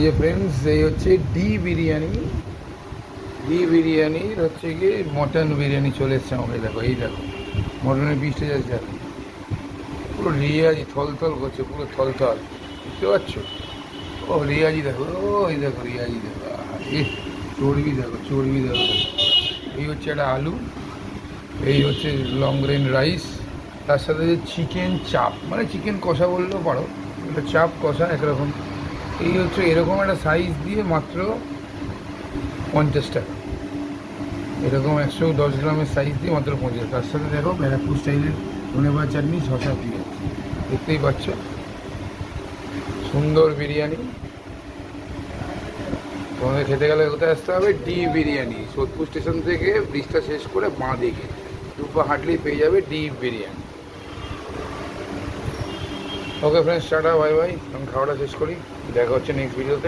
ये फ्रेंड्स এই হচ্ছে ডি বিরিয়ানির হচ্ছে গিয়ে মটন বিরিয়ানি চলে এসছে আমাকে। দেখো এই দেখো মটনের পিসটা যাচ্ছে, দেখো পুরো রিয়াজি থলথল করছে, পুরো থলথল, বুঝতে পারছো? ও রিয়াজি দেখো, ও এই দেখো রিয়াজি দেখো, এ চর্বি দেখো, চর্বি দেখো। এই হচ্ছে একটা আলু, এই হচ্ছে লং গ্রেন রাইস, তার সাথে যে চিকেন চাপ, মানে চিকেন কষা বললেও পারো, এটা চাপ কষা একরকম। এই হচ্ছে এরকম একটা সাইজ দিয়ে মাত্র 50 টাকা, এরকম 110 গ্রামের সাইজ দিয়ে মাত্র 50। তার সাথে দেখো ব্যারাকপুর স্টাইলের ধনেপাতা চাটনি, শশা পেঁয়াজ, দেখতেই পাচ্ছ সুন্দর বিরিয়ানি। তোমাদের খেতে গেলে কোথায় আসতে হবে? ডি বিরিয়ানি, সোদপুর স্টেশন থেকে ব্রিজটা শেষ করে বাঁ দিকে দুপা হাঁটলেই পেয়ে যাবে D biryani. Okay friends, tata bye bye, আমি খাওয়াটা শেষ করি, দেখা হচ্ছে নেক্সট ভিডিওতে।